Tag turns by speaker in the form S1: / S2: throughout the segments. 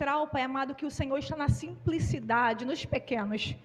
S1: ministrar, ó Pai amado, que o Senhor está na simplicidade, nos pequenos.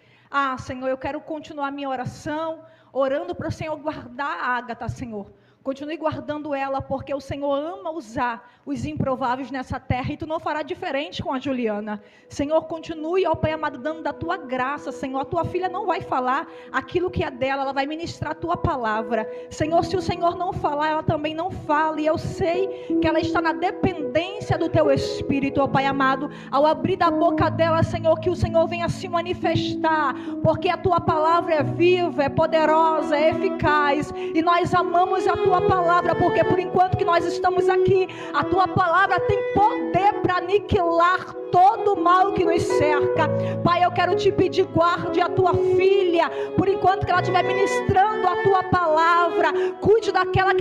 S1: Senhor, eu quero continuar minha oração, orando para o Senhor guardar a Ágata, Senhor. Continue guardando ela, porque o Senhor ama usar os improváveis nessa terra, e Tu não fará diferente com a Juliana. Senhor, continue, ó Pai amado, dando da Tua graça, Senhor. A Tua filha não vai falar aquilo que é dela, ela vai ministrar a Tua palavra. Senhor, se o Senhor não falar, ela também não fala, e eu sei que ela está na dependência do Teu Espírito, ó Pai amado. Ao abrir da boca dela, Senhor, que o Senhor venha se manifestar, porque a Tua palavra é viva, é poderosa, é eficaz, e nós amamos a Tua palavra, porque por enquanto que nós estamos aqui, a Tua palavra tem poder para aniquilar todo o mal que nos cerca. Pai, eu quero Te pedir, guarde a Tua filha, por enquanto que ela estiver ministrando a Tua palavra. Cuide daquilo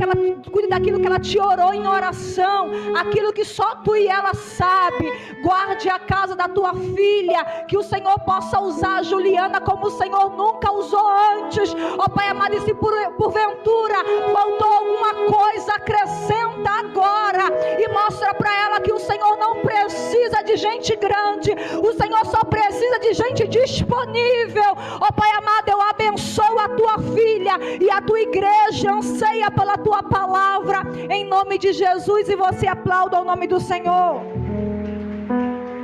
S1: que ela te orou em oração, aquilo que só Tu e ela sabe. Guarde a casa da Tua filha, que o Senhor possa usar a Juliana como o Senhor nunca usou antes. Ó Pai amado, e se porventura faltou alguma coisa, acrescenta agora e mostra para ela que o Senhor não precisa de gente grande, o Senhor só precisa de gente disponível. Ó Pai amado, eu abençoo a Tua filha, e a Tua igreja anseia pela Tua palavra, em nome de Jesus. E você aplauda o nome do Senhor.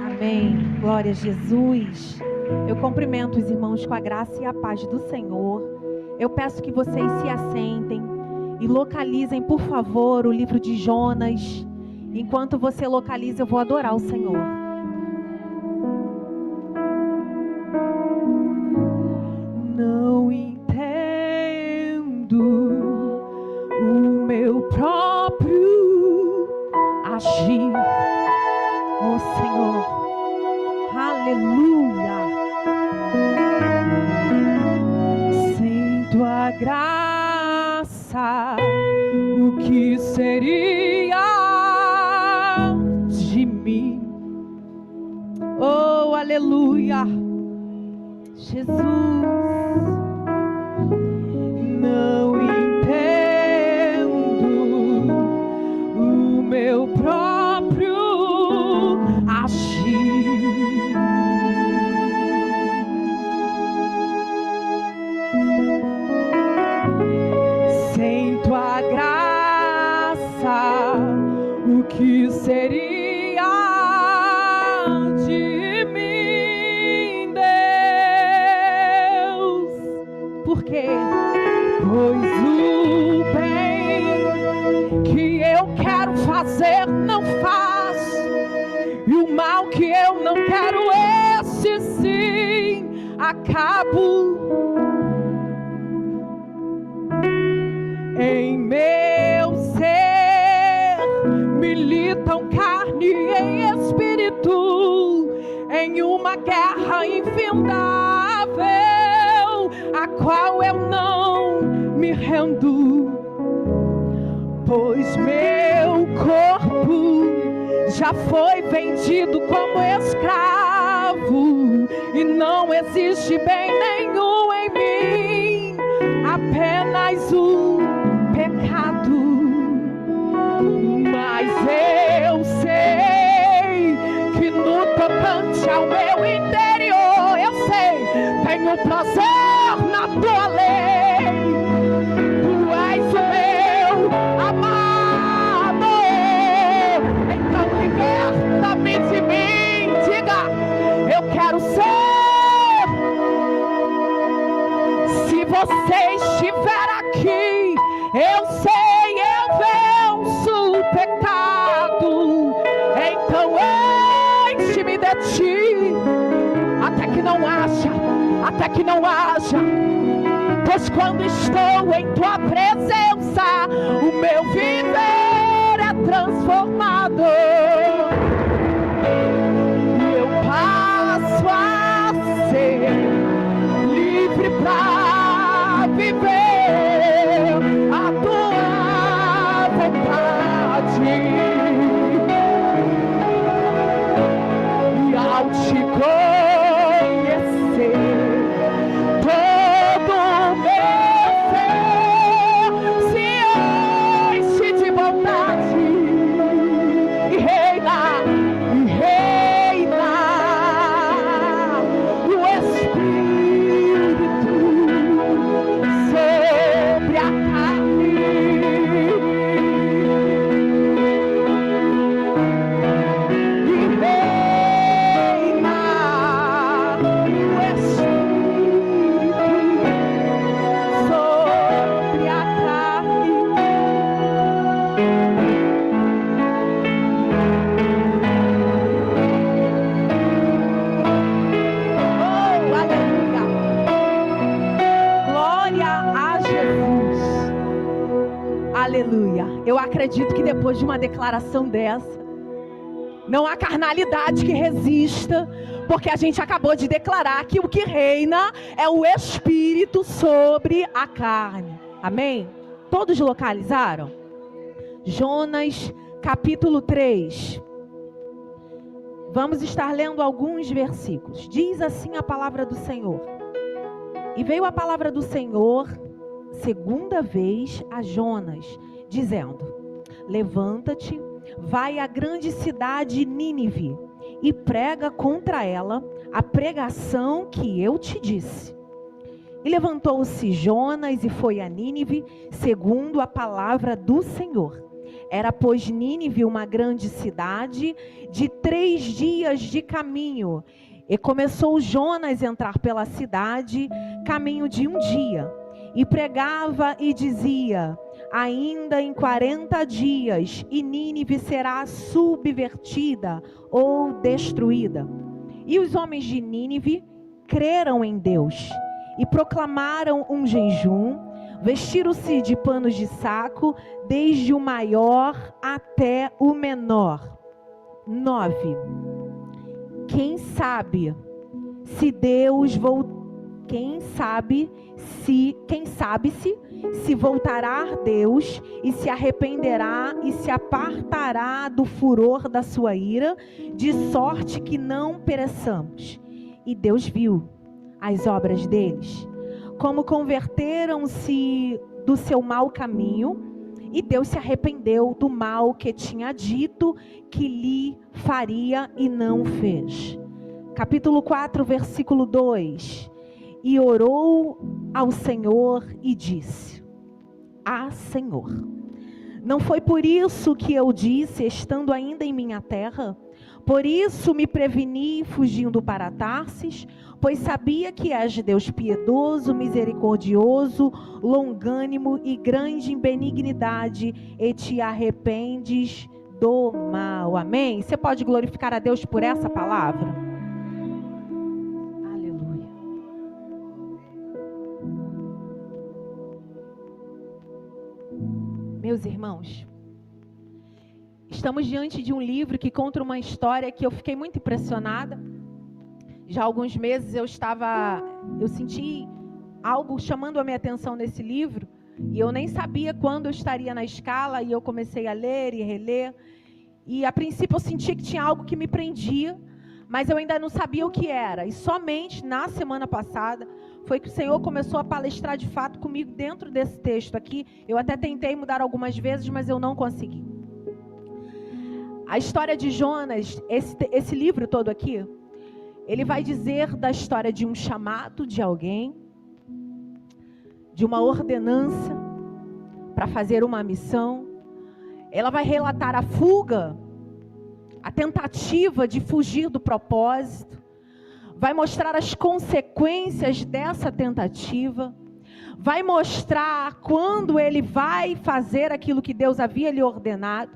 S2: Amém, glória a Jesus. Eu cumprimento os irmãos com a graça e a paz do Senhor. Eu peço que vocês se assentem e localizem, por favor, o livro de Jonas. Enquanto você localiza, eu vou adorar o Senhor. Não entendo o meu próprio agir, ó Senhor. Aleluia. Sem Tua graça, o que seria de mim? Oh, aleluia. Jesus, não entendo o meu próprio agir. Sem Tua graça, o que seria de mim, Deus? Por quê? Pois o bem que eu quero fazer não faço, e o mal que eu não quero, esse sim acabo. Em meu ser militam carne e espírito, em uma guerra infindável, a qual eu não me rendo. Pois meu corpo já foi vendido como escravo, e não existe bem nenhum em mim, apenas o pecado. Mas eu sei que no tocante ao meu interior, eu sei, tenho prazer na Tua lei. Tu és o meu amado, então liberta-me de mim. Diga, eu quero ser. Se você estiver aqui, eu sei, eu venço o pecado. Então enche-me de Ti, até que não haja. Pois quando estou em Tua presença, o meu viver é transformado. Eu passo a ser livre para viver a Tua vontade. E ao Te conhecer, todo o meu ser se enche de vontade e reina acredito que depois de uma declaração dessa, não há carnalidade que resista, porque a gente acabou de declarar que o que reina é o Espírito sobre a carne. Amém? Todos localizaram? Jonas, capítulo 3. Vamos estar lendo alguns versículos. Diz assim a palavra do Senhor. E veio a palavra do Senhor, segunda vez, a Jonas, dizendo: levanta-te, vai à grande cidade Nínive e prega contra ela a pregação que eu te disse. E levantou-se Jonas e foi a Nínive, segundo a palavra do Senhor. Era, pois, Nínive uma grande cidade de 3 dias de caminho. E começou Jonas a entrar pela cidade, caminho de 1 dia. E pregava e dizia: ainda em 40 dias, e Nínive será subvertida ou destruída. E os homens de Nínive creram em Deus e proclamaram um jejum, vestiram-se de panos de saco, desde o maior até o menor. 9. Quem sabe se Deus se voltará Deus e se arrependerá e se apartará do furor da sua ira, de sorte que não pereçamos. E Deus viu as obras deles, como converteram-se do seu mau caminho, e Deus se arrependeu do mal que tinha dito que lhe faria e não fez. Capítulo 4, versículo 2. E orou ao Senhor e disse: ah, Senhor, não foi por isso que eu disse, estando ainda em minha terra? Por isso me preveni fugindo para Tarsis, pois sabia que és Deus piedoso, misericordioso, longânimo e grande em benignidade, e te arrependes do mal. Amém? Você pode glorificar a Deus por essa palavra? Aleluia. Meus irmãos, estamos diante de um livro que conta uma história que eu fiquei muito impressionada. Já há alguns meses eu senti algo chamando a minha atenção nesse livro, e eu nem sabia quando eu estaria na escala, e eu comecei a ler e reler, e a princípio eu sentia que tinha algo que me prendia, mas eu ainda não sabia o que era, e somente na semana passada foi que o Senhor começou a palestrar de fato comigo dentro desse texto aqui. Eu até tentei mudar algumas vezes, mas eu não consegui. A história de Jonas, esse livro todo aqui, ele vai dizer da história de um chamado de alguém, de uma ordenança para fazer uma missão. Ela vai relatar a fuga, a tentativa de fugir do propósito, vai mostrar as consequências dessa tentativa, vai mostrar quando ele vai fazer aquilo que Deus havia lhe ordenado.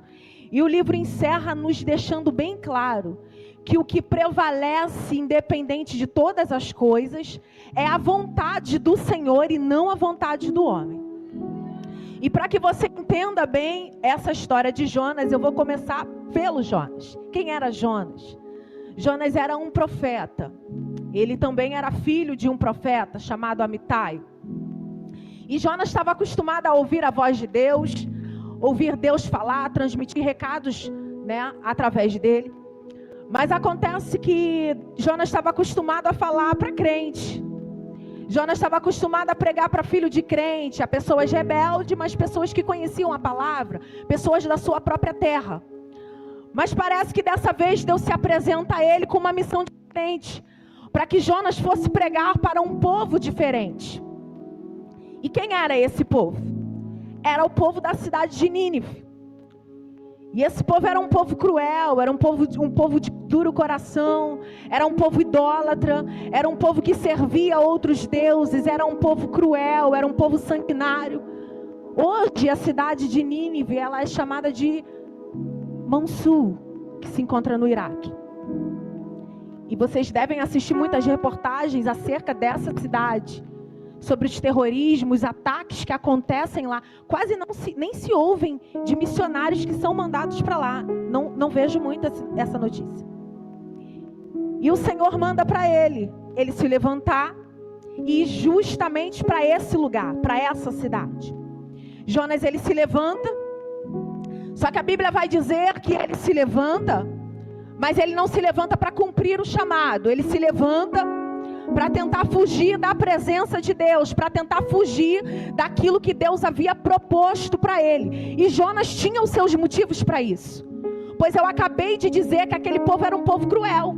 S2: E o livro encerra nos deixando bem claro que o que prevalece, independente de todas as coisas, é a vontade do Senhor e não a vontade do homem. E para que você entenda bem essa história de Jonas, eu vou começar pelo Jonas. Quem era Jonas? Jonas era um profeta. Ele também era filho de um profeta chamado Amitai. E Jonas estava acostumado a ouvir a voz de Deus, ouvir Deus falar, transmitir recados, através dele. Mas acontece que Jonas estava acostumado a falar para crente. Jonas estava acostumado a pregar para filho de crente, a pessoas rebeldes, mas pessoas que conheciam a palavra, pessoas da sua própria terra. Mas parece que dessa vez Deus se apresenta a ele com uma missão diferente, para que Jonas fosse pregar para um povo diferente. E quem era esse povo? Era o povo da cidade de Nínive. E esse povo era um povo cruel, era um povo de duro coração, era um povo idólatra, era um povo que servia a outros deuses, era um povo cruel, era um povo sanguinário. Hoje a cidade de Nínive, ela é chamada de Mosul, que se encontra no Iraque. E vocês devem assistir muitas reportagens acerca dessa cidade, sobre os terrorismos, ataques que acontecem lá. Quase nem se ouvem de missionários que são mandados para lá. Não vejo muito essa notícia. E o Senhor manda para ele se levantar e ir justamente para esse lugar, para essa cidade. Jonas, ele se levanta, só que a Bíblia vai dizer que ele se levanta, mas ele não se levanta para cumprir o chamado. Ele se levanta para tentar fugir da presença de Deus, para tentar fugir daquilo que Deus havia proposto para ele. E Jonas tinha os seus motivos para isso, pois eu acabei de dizer que aquele povo era um povo cruel,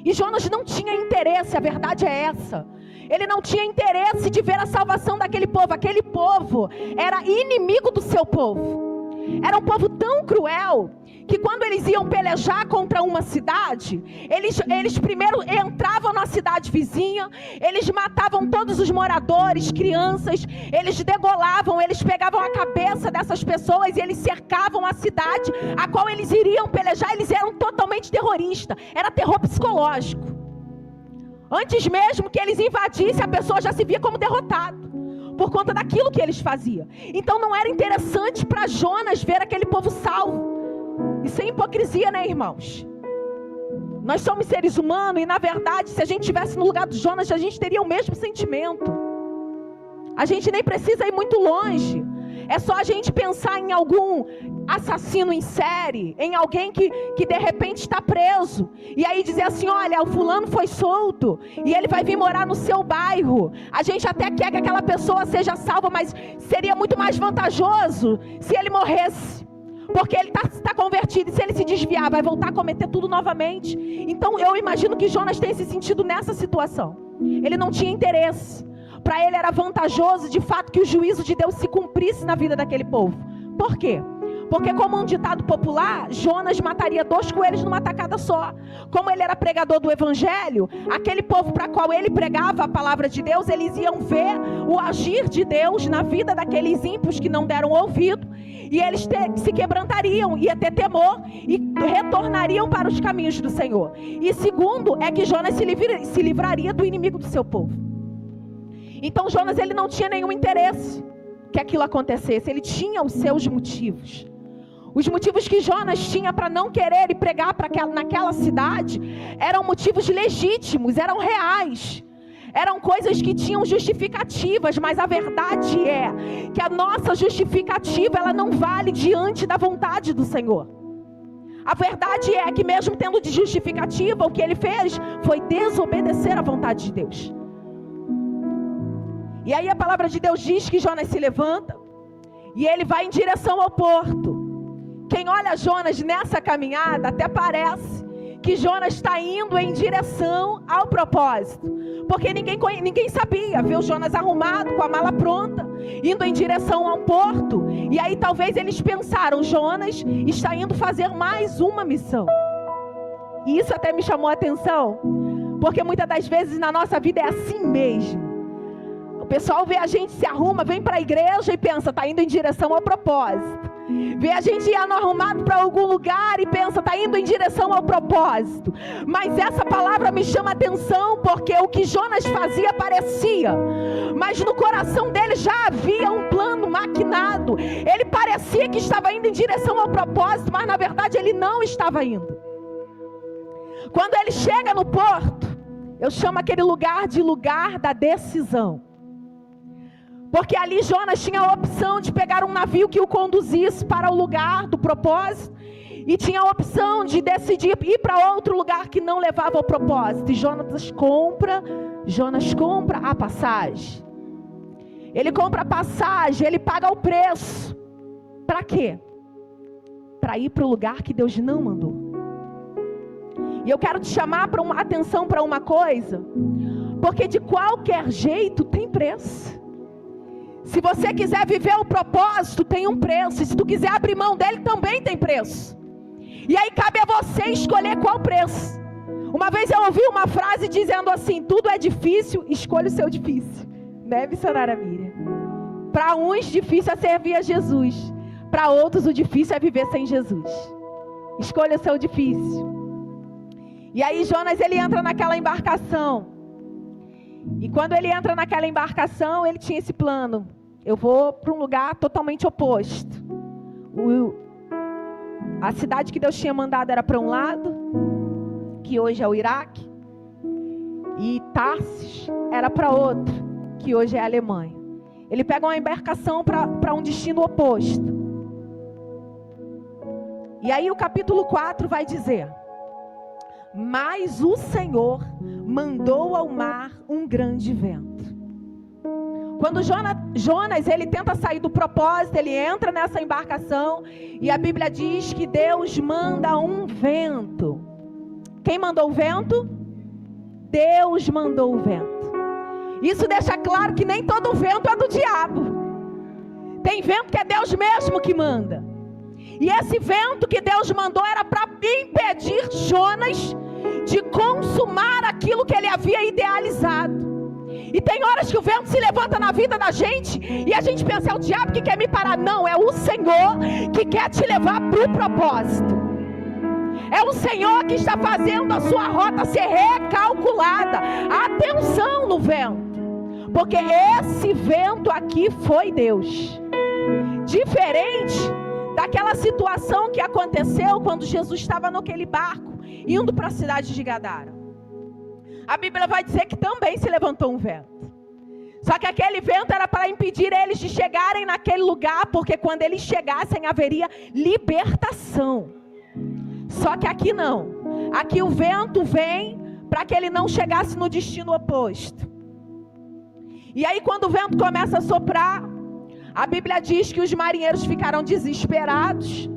S2: e Jonas não tinha interesse, a verdade é essa. Ele não tinha interesse de ver a salvação daquele povo. Aquele povo era inimigo do seu povo. Era um povo tão cruel que quando eles iam pelejar contra uma cidade, eles primeiro entravam na cidade vizinha, eles matavam todos os moradores, crianças, eles degolavam, eles pegavam a cabeça dessas pessoas e eles cercavam a cidade a qual eles iriam pelejar. Eles eram totalmente terroristas, era terror psicológico. Antes mesmo que eles invadissem, a pessoa já se via como derrotado, por conta daquilo que eles faziam. Então não era interessante para Jonas ver aquele povo salvo. Isso é hipocrisia, né, irmãos? Nós somos seres humanos e, na verdade, se a gente estivesse no lugar de Jonas, a gente teria o mesmo sentimento. A gente nem precisa ir muito longe. É só a gente pensar em algum assassino em série, em alguém que de repente está preso, e aí dizer assim: olha, o fulano foi solto e ele vai vir morar no seu bairro. A gente até quer que aquela pessoa seja salva, mas seria muito mais vantajoso se ele morresse, porque ele está convertido, e se ele se desviar, vai voltar a cometer tudo novamente. Então eu imagino que Jonas tenha se sentido nessa situação. Ele não tinha interesse. Para ele era vantajoso, de fato, que o juízo de Deus se cumprisse na vida daquele povo. Por quê? Porque, como um ditado popular, Jonas mataria 2 coelhos numa tacada só. Como ele era pregador do evangelho, aquele povo para qual ele pregava a palavra de Deus, eles iam ver o agir de Deus na vida daqueles ímpios que não deram ouvido, e eles se quebrantariam, ia ter temor e retornariam para os caminhos do Senhor. E segundo, é que Jonas se livraria do inimigo do seu povo. Então Jonas, ele não tinha nenhum interesse que aquilo acontecesse. Ele tinha os seus motivos. Os motivos que Jonas tinha para não querer ir pregar naquela cidade eram motivos legítimos, eram reais. Eram coisas que tinham justificativas, mas a verdade é que a nossa justificativa, ela não vale diante da vontade do Senhor. A verdade é que mesmo tendo de justificativa, o que ele fez foi desobedecer à vontade de Deus. E aí a palavra de Deus diz que Jonas se levanta e ele vai em direção ao porto. Quem olha Jonas nessa caminhada até parece que Jonas está indo em direção ao propósito, porque ninguém sabia ver o Jonas arrumado, com a mala pronta, indo em direção a um porto. E aí talvez eles pensaram: Jonas está indo fazer mais uma missão. E isso até me chamou a atenção, porque muitas das vezes na nossa vida é assim mesmo. O pessoal vê a gente, se arruma, vem para a igreja e pensa: está indo em direção ao propósito. Vê a gente indo arrumado para algum lugar e pensa: está indo em direção ao propósito. Mas essa palavra me chama a atenção, porque o que Jonas fazia parecia, mas no coração dele já havia um plano maquinado. Ele parecia que estava indo em direção ao propósito, mas na verdade ele não estava indo. Quando ele chega no porto, eu chamo aquele lugar de lugar da decisão. Porque ali Jonas tinha a opção de pegar um navio que o conduzisse para o lugar do propósito, e tinha a opção de decidir ir para outro lugar que não levava ao propósito. E Jonas compra a passagem. Ele compra a passagem, ele paga o preço. Para quê? Para ir para o lugar que Deus não mandou. E eu quero te chamar para uma atenção para uma coisa, porque de qualquer jeito tem preço. Se você quiser viver o propósito, tem um preço. E se tu quiser abrir mão dele, também tem preço. E aí cabe a você escolher qual preço. Uma vez eu ouvi uma frase dizendo assim: tudo é difícil, escolha o seu difícil. Né, missionária Miriam? Para uns, difícil é servir a Jesus. Para outros, o difícil é viver sem Jesus. Escolha o seu difícil. E aí Jonas, ele entra naquela embarcação. E quando ele entra naquela embarcação, ele tinha esse plano: eu vou para um lugar totalmente oposto. A cidade que Deus tinha mandado era para um lado, que hoje é o Iraque, e Tarsis era para outro, que hoje é a Alemanha. Ele pega uma embarcação para um destino oposto. E aí o capítulo 4 vai dizer: mas o Senhor mandou ao mar um grande vento. Quando Jonas ele tenta sair do propósito, ele entra nessa embarcação, e a Bíblia diz que Deus manda um vento. Quem mandou o vento? Deus mandou o vento. Isso deixa claro que nem todo vento é do diabo. Tem vento que é Deus mesmo que manda. E esse vento que Deus mandou era para impedir Jonas de consumar aquilo que ele havia idealizado. E tem horas que o vento se levanta na vida da gente e a gente pensa: é o diabo que quer me parar. Não, é o Senhor que quer te levar para o propósito. É o Senhor que está fazendo a sua rota ser recalculada. Atenção no vento, porque esse vento aqui foi Deus. Diferente daquela situação que aconteceu quando Jesus estava naquele barco, indo para a cidade de Gadara. A Bíblia vai dizer que também se levantou um vento. Só que aquele vento era para impedir eles de chegarem naquele lugar, porque quando eles chegassem haveria libertação. Só que aqui não. Aqui o vento vem para que ele não chegasse no destino oposto. E aí quando o vento começa a soprar, a Bíblia diz que os marinheiros ficaram desesperados.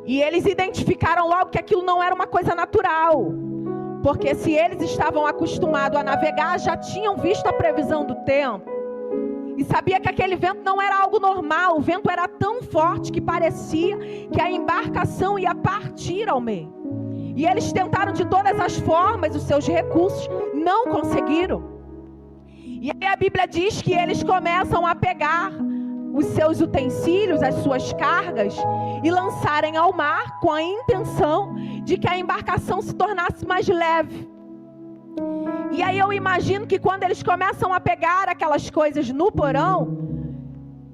S2: E eles identificaram logo que aquilo não era uma coisa natural. Porque se eles estavam acostumados a navegar, já tinham visto a previsão do tempo. E sabia que aquele vento não era algo normal. O vento era tão forte que parecia que a embarcação ia partir ao meio. E eles tentaram de todas as formas os seus recursos, não conseguiram. E aí a Bíblia diz que eles começam a pegar os seus utensílios, as suas cargas, e lançarem ao mar com a intenção de que a embarcação se tornasse mais leve. E aí eu imagino que quando eles começam a pegar aquelas coisas no porão,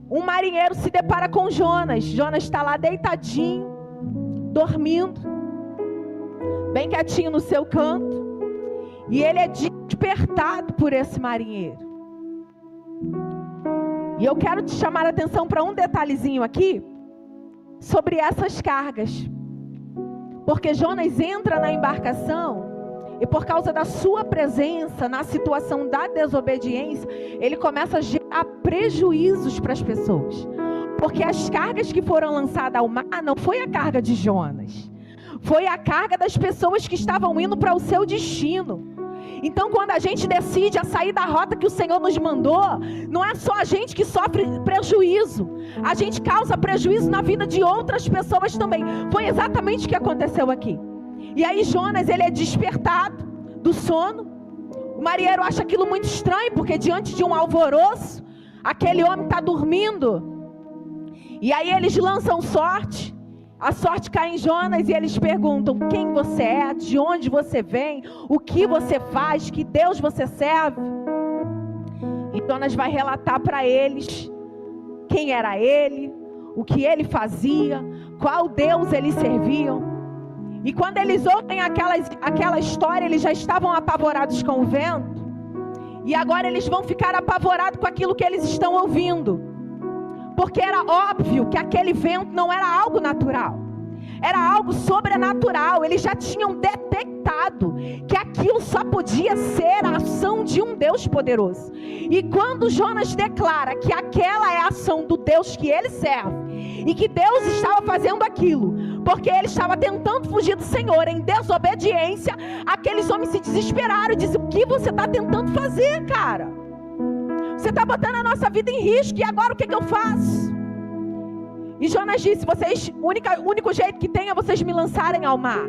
S2: um marinheiro se depara com Jonas. Jonas está lá deitadinho, dormindo, bem quietinho no seu canto. E ele é despertado por esse marinheiro. E eu quero te chamar a atenção para um detalhezinho aqui, sobre essas cargas. Porque Jonas entra na embarcação, e por causa da sua presença na situação da desobediência, ele começa a gerar prejuízos para as pessoas. Porque as cargas que foram lançadas ao mar não foi a carga de Jonas, foi a carga das pessoas que estavam indo para o seu destino. Então quando a gente decide a sair da rota que o Senhor nos mandou, não é só a gente que sofre prejuízo, a gente causa prejuízo na vida de outras pessoas também. Foi exatamente o que aconteceu aqui. E aí Jonas, ele é despertado do sono. O marinheiro acha aquilo muito estranho, porque diante de um alvoroço, aquele homem está dormindo. E aí eles lançam sorte. A sorte cai em Jonas e eles perguntam: quem você é? De onde você vem? O que você faz? Que Deus você serve? E Jonas vai relatar para eles quem era ele, o que ele fazia, qual Deus eles serviam. E quando eles ouvem aquela história, eles já estavam apavorados com o vento. E agora eles vão ficar apavorados com aquilo que eles estão ouvindo. Porque era óbvio que aquele vento não era algo natural. Era algo sobrenatural. Eles já tinham detectado que aquilo só podia ser a ação de um Deus poderoso. E quando Jonas declara que aquela é a ação do Deus que ele serve, e que Deus estava fazendo aquilo porque ele estava tentando fugir do Senhor em desobediência, aqueles homens se desesperaram e disseram: o que você está tentando fazer, cara? Você está botando a nossa vida em risco, e agora o que eu faço? E Jonas disse: o único jeito que tem é vocês me lançarem ao mar.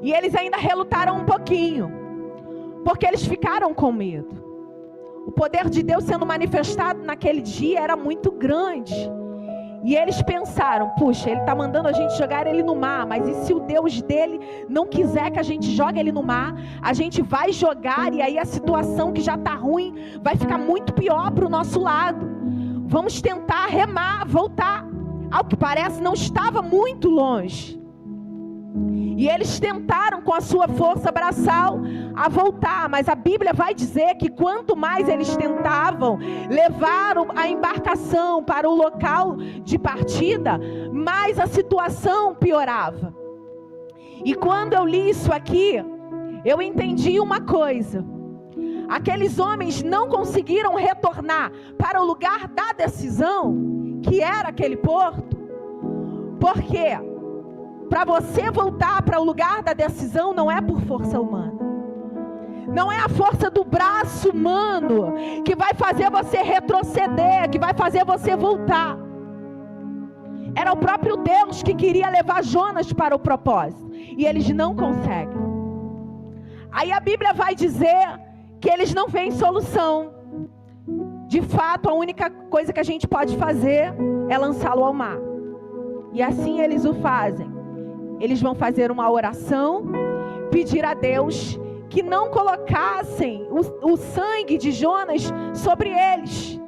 S2: E eles ainda relutaram um pouquinho, porque eles ficaram com medo. O poder de Deus sendo manifestado naquele dia era muito grande. E eles pensaram, puxa, ele está mandando a gente jogar ele no mar, mas e se o Deus dele não quiser que a gente jogue ele no mar? A gente vai jogar e aí a situação que já está ruim vai ficar muito pior para o nosso lado. Vamos tentar remar, voltar. Ao que parece, não estava muito longe. E eles tentaram com a sua força braçal a voltar, mas a Bíblia vai dizer que quanto mais eles tentavam levar a embarcação para o local de partida, mais a situação piorava. E quando eu li isso aqui, eu entendi uma coisa: aqueles homens não conseguiram retornar para o lugar da decisão, que era aquele porto, porque para você voltar para o lugar da decisão não é por força humana. Não é a força do braço humano que vai fazer você retroceder, que vai fazer você voltar. Era o próprio Deus que queria levar Jonas para o propósito. E eles não conseguem. Aí a Bíblia vai dizer que eles não veem solução. De fato, a única coisa que a gente pode fazer é lançá-lo ao mar. E assim eles o fazem. Eles vão fazer uma oração, pedir a Deus que não colocassem o sangue de Jonas sobre eles.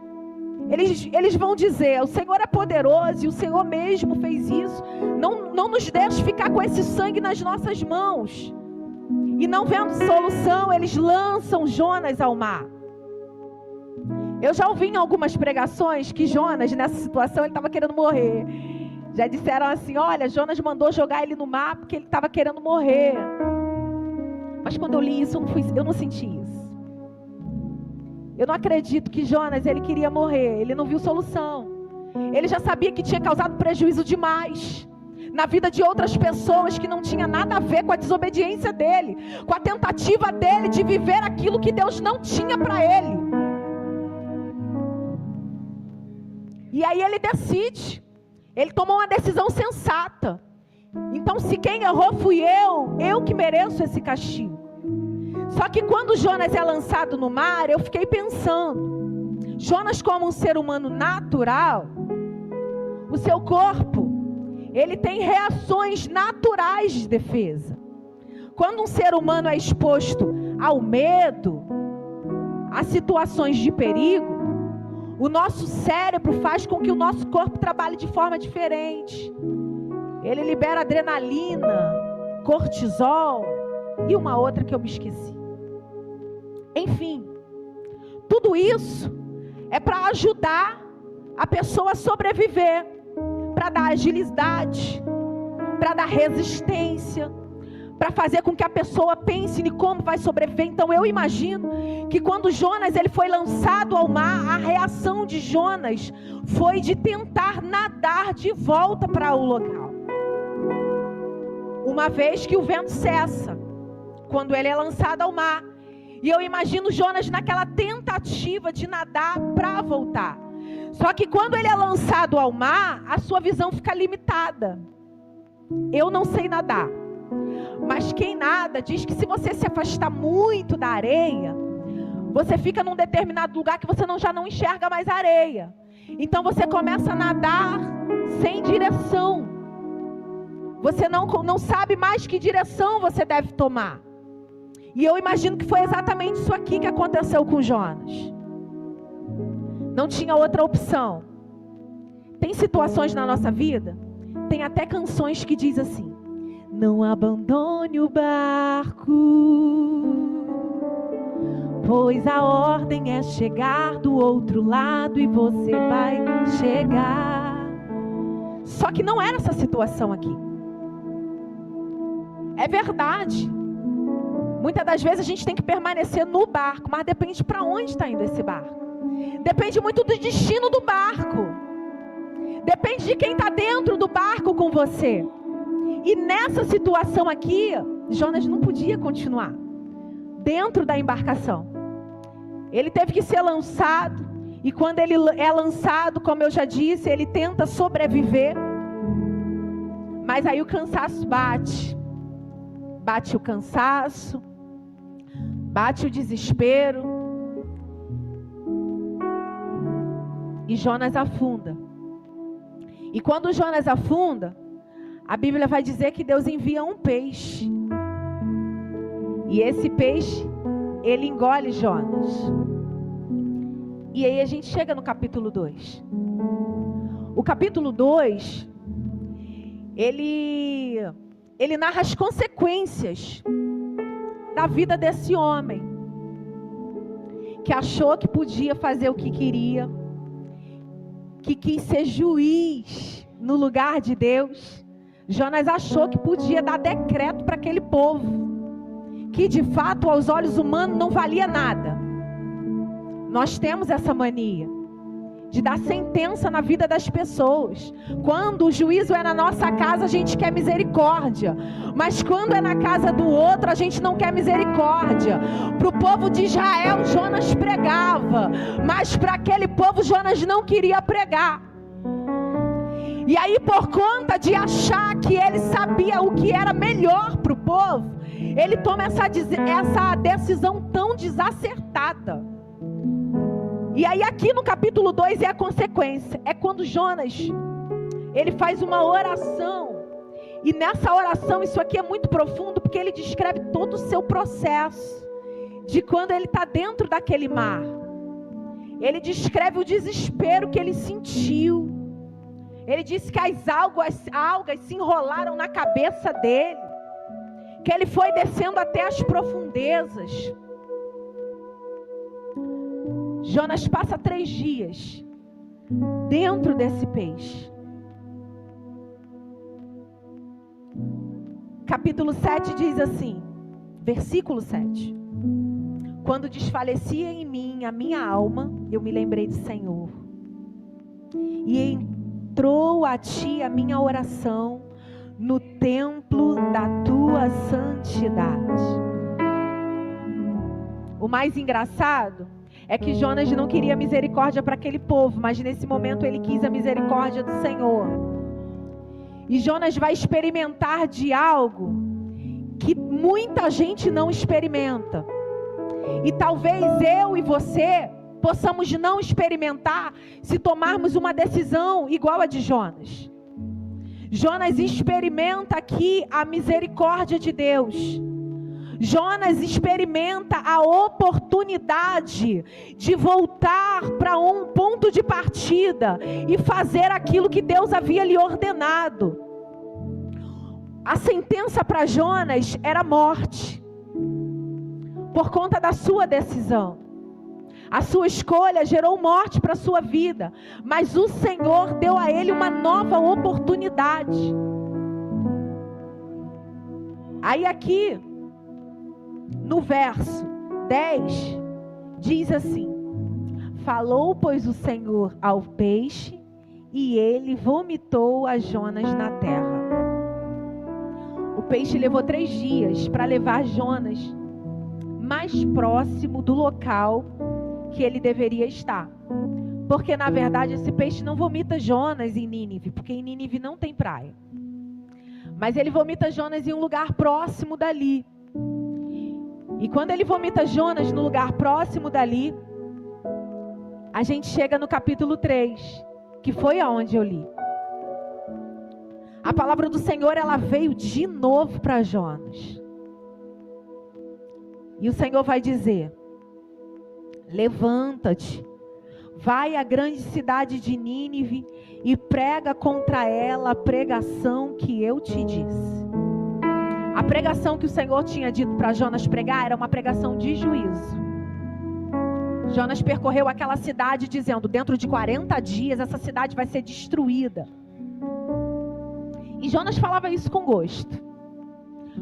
S2: Eles vão dizer, o Senhor é poderoso e o Senhor mesmo fez isso. Não nos deixe ficar com esse sangue nas nossas mãos. E não vendo solução, eles lançam Jonas ao mar. Eu já ouvi em algumas pregações que Jonas, nessa situação, ele estava querendo morrer. Já disseram assim, olha, Jonas mandou jogar ele no mar porque ele estava querendo morrer. Mas quando eu li isso, eu não senti isso. Eu não acredito que Jonas, ele queria morrer. Ele não viu solução. Ele já sabia que tinha causado prejuízo demais na vida de outras pessoas, que não tinha nada a ver com a desobediência dele, com a tentativa dele de viver aquilo que Deus não tinha para ele. E aí ele decide. Ele tomou uma decisão sensata. Então, se quem errou fui eu que mereço esse castigo. Só que quando Jonas é lançado no mar, eu fiquei pensando, Jonas, como um ser humano natural, o seu corpo, ele tem reações naturais de defesa. Quando um ser humano é exposto ao medo, a situações de perigo, o nosso cérebro faz com que o nosso corpo trabalhe de forma diferente. Ele libera adrenalina, cortisol e uma outra que eu me esqueci. Enfim, tudo isso é para ajudar a pessoa a sobreviver, para dar agilidade, para dar resistência, para fazer com que a pessoa pense em como vai sobreviver. Então eu imagino que quando Jonas ele foi lançado ao mar, a reação de Jonas foi de tentar nadar de volta para o local. Uma vez que o vento cessa, quando ele é lançado ao mar. E eu imagino Jonas naquela tentativa de nadar para voltar. Só que quando ele é lançado ao mar, a sua visão fica limitada. Eu não sei nadar. Mas quem nada diz que se você se afastar muito da areia, você fica num determinado lugar que você já não enxerga mais a areia. Então você começa a nadar sem direção. Você não sabe mais que direção você deve tomar. E eu imagino que foi exatamente isso aqui que aconteceu com Jonas. Não tinha outra opção. Tem situações na nossa vida, tem até canções que diz assim: não abandone o barco, pois a ordem é chegar do outro lado e você vai chegar. Só que não era essa situação aqui. É verdade. Muitas das vezes a gente tem que permanecer no barco, mas depende para onde está indo esse barco. Depende muito do destino do barco. Depende de quem está dentro do barco com você. E nessa situação aqui, Jonas não podia continuar dentro da embarcação. Ele teve que ser lançado. E quando ele é lançado, como eu já disse, ele tenta sobreviver. Mas aí o cansaço bate. Bate o cansaço. Bate o desespero. E Jonas afunda. E quando Jonas afunda, a Bíblia vai dizer que Deus envia um peixe. E esse peixe, ele engole Jonas. E aí a gente chega no capítulo 2. O capítulo 2, ele narra as consequências da vida desse homem, que achou que podia fazer o que queria, que quis ser juiz no lugar de Deus. Jonas achou que podia dar decreto para aquele povo, que de fato aos olhos humanos não valia nada. Nós temos essa mania de dar sentença na vida das pessoas. Quando o juízo é na nossa casa, a gente quer misericórdia. Mas quando é na casa do outro, a gente não quer misericórdia. Para o povo de Israel, Jonas pregava. Mas para aquele povo, Jonas não queria pregar. E aí, por conta de achar que ele sabia o que era melhor para o povo, ele toma essa decisão tão desacertada. E aí aqui no capítulo 2 é a consequência. É quando Jonas, ele faz uma oração. E nessa oração, isso aqui é muito profundo, porque ele descreve todo o seu processo. De quando ele está dentro daquele mar. Ele descreve o desespero que ele sentiu. Ele disse que as algas se enrolaram na cabeça dele. Que ele foi descendo até as profundezas. Jonas passa 3 dias dentro desse peixe. Capítulo 7 diz assim, versículo 7. Quando desfalecia em mim a minha alma, eu me lembrei do Senhor. E entrou a ti a minha oração no templo da tua santidade. O mais engraçado é que Jonas não queria misericórdia para aquele povo, mas nesse momento ele quis a misericórdia do Senhor. E Jonas vai experimentar de algo que muita gente não experimenta. E talvez eu e você possamos não experimentar se tomarmos uma decisão igual a de Jonas. Jonas experimenta aqui a misericórdia de Deus. Jonas experimenta a oportunidade de voltar para um ponto de partida e fazer aquilo que Deus havia lhe ordenado. A sentença para Jonas era morte, por conta da sua decisão. A sua escolha gerou morte para a sua vida, mas o Senhor deu a ele uma nova oportunidade. Aí aqui, no verso 10, diz assim: falou, pois, o Senhor ao peixe, e ele vomitou a Jonas na terra. O peixe levou 3 dias para levar Jonas mais próximo do local que ele deveria estar. Porque, na verdade, esse peixe não vomita Jonas em Nínive, porque em Nínive não tem praia. Mas ele vomita Jonas em um lugar próximo dali. E quando ele vomita Jonas no lugar próximo dali, a gente chega no capítulo 3, que foi aonde eu li. A palavra do Senhor, ela veio de novo para Jonas. E o Senhor vai dizer: levanta-te, vai à grande cidade de Nínive e prega contra ela a pregação que eu te disse. A pregação que o Senhor tinha dito para Jonas pregar era uma pregação de juízo. Jonas percorreu aquela cidade dizendo: dentro de 40 dias essa cidade vai ser destruída. E Jonas falava isso com gosto,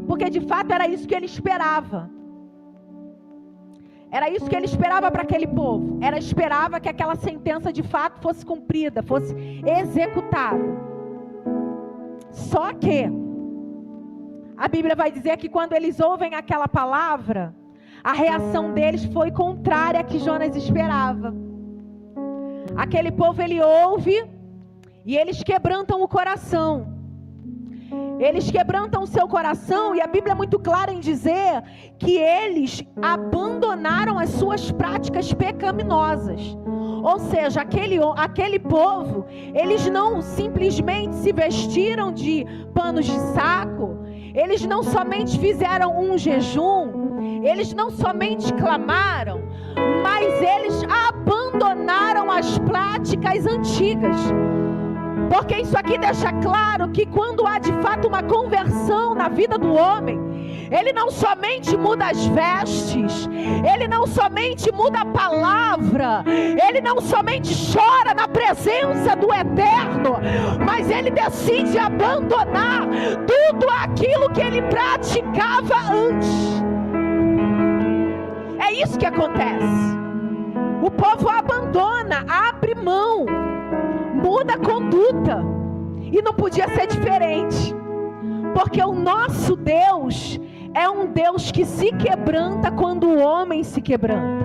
S2: porque de fato era isso que ele esperava. Era isso que ele esperava para aquele povo. Esperava que aquela sentença de fato fosse cumprida, fosse executada. Só que a Bíblia vai dizer que quando eles ouvem aquela palavra, a reação deles foi contrária à que Jonas esperava. Aquele povo, ele ouve e eles quebrantam o coração. Eles quebrantam o seu coração, e a Bíblia é muito clara em dizer que eles abandonaram as suas práticas pecaminosas. Ou seja, aquele povo, eles não simplesmente se vestiram de panos de saco, eles não somente fizeram um jejum, eles não somente clamaram, mas eles abandonaram as práticas antigas. Porque isso aqui deixa claro que quando há de fato uma conversão na vida do homem, ele não somente muda as vestes, ele não somente muda a palavra, ele não somente chora na presença do Eterno, mas ele decide abandonar tudo aquilo que ele praticava antes. É isso que acontece. O povo abandona, abre mão, muda a conduta, e não podia ser diferente, porque o nosso Deus é um Deus que se quebranta quando o homem se quebranta,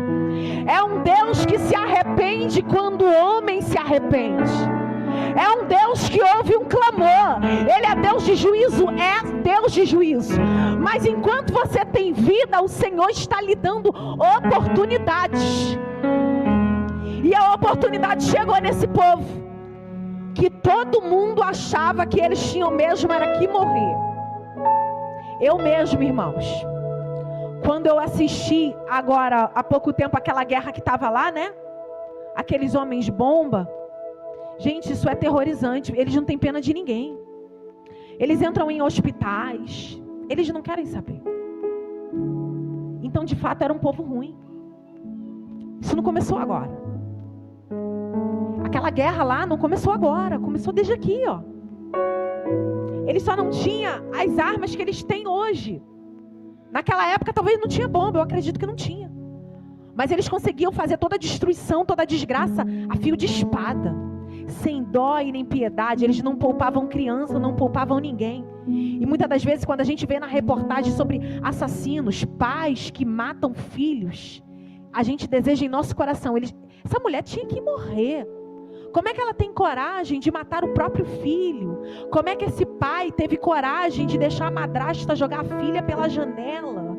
S2: é um Deus que se arrepende quando o homem se arrepende, é um Deus que ouve um clamor. Ele é Deus de juízo, mas enquanto você tem vida, o Senhor está lhe dando oportunidades, e a oportunidade chegou nesse povo, que todo mundo achava que eles tinham mesmo era que morrer. Eu mesmo, irmãos, quando eu assisti agora há pouco tempo aquela guerra que estava lá, né? Aqueles homens bomba, gente, isso é terrorizante. Eles não têm pena de ninguém. Eles entram em hospitais, eles não querem saber. Então, de fato, era um povo ruim. Isso não começou agora. Aquela guerra lá não começou agora, começou desde aqui, ó. Eles só não tinham as armas que eles têm hoje. Naquela época talvez não tinha bomba, eu acredito que não tinha. Mas eles conseguiam fazer toda a destruição, toda a desgraça a fio de espada, sem dó e nem piedade. Eles não poupavam criança, não poupavam ninguém. E muitas das vezes quando a gente vê na reportagem sobre assassinos, pais que matam filhos, a gente deseja em nosso coração, essa mulher tinha que morrer. Como é que ela tem coragem de matar o próprio filho? Como é que esse pai teve coragem de deixar a madrasta jogar a filha pela janela?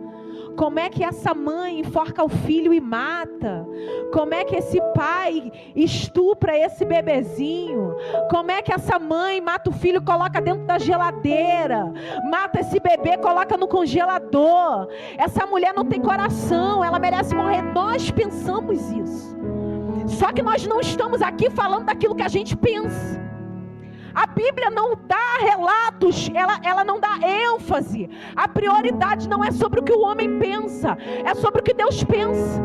S2: Como é que essa mãe enforca o filho e mata? Como é que esse pai estupra esse bebezinho? Como é que essa mãe mata o filho e coloca dentro da geladeira? Mata esse bebê, coloca no congelador? Essa mulher não tem coração, ela merece morrer. Nós pensamos isso. Só que nós não estamos aqui falando daquilo que a gente pensa. A Bíblia não dá relatos, ela não dá ênfase. A prioridade não é sobre o que o homem pensa, é sobre o que Deus pensa.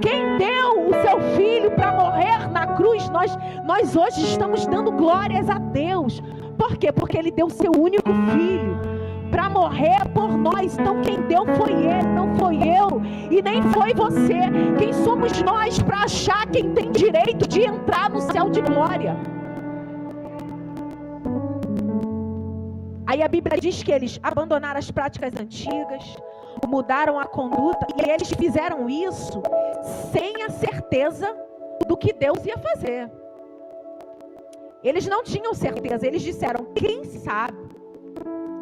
S2: Quem deu o seu filho para morrer na cruz, nós hoje estamos dando glórias a Deus. Por quê? Porque Ele deu o seu único filho para morrer por nós. Então quem deu foi Ele, não foi eu e nem foi você. Quem somos nós para achar quem tem direito de entrar no céu de glória? Aí a Bíblia diz que eles abandonaram as práticas antigas, mudaram a conduta, e eles fizeram isso sem a certeza do que Deus ia fazer. Eles não tinham certeza, eles disseram, quem sabe?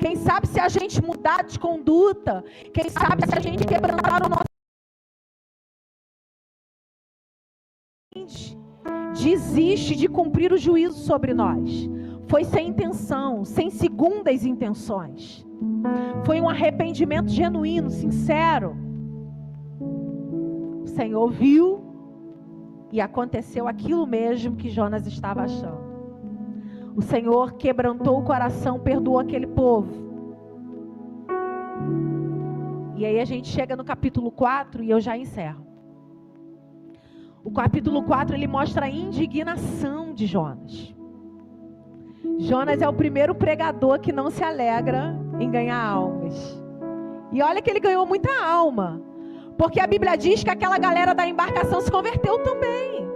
S2: Quem sabe se a gente mudar de conduta? Quem sabe se a gente quebrantar o nosso... Desiste de cumprir o juízo sobre nós. Foi sem intenção, sem segundas intenções. Foi um arrependimento genuíno, sincero. O Senhor viu e aconteceu aquilo mesmo que Jonas estava achando. O Senhor quebrantou o coração, perdoou aquele povo. E aí a gente chega no capítulo 4 e eu já encerro. O capítulo 4 ele mostra a indignação de Jonas. Jonas é o primeiro pregador que não se alegra em ganhar almas. E olha que ele ganhou muita alma. Porque a Bíblia diz que aquela galera da embarcação se converteu também.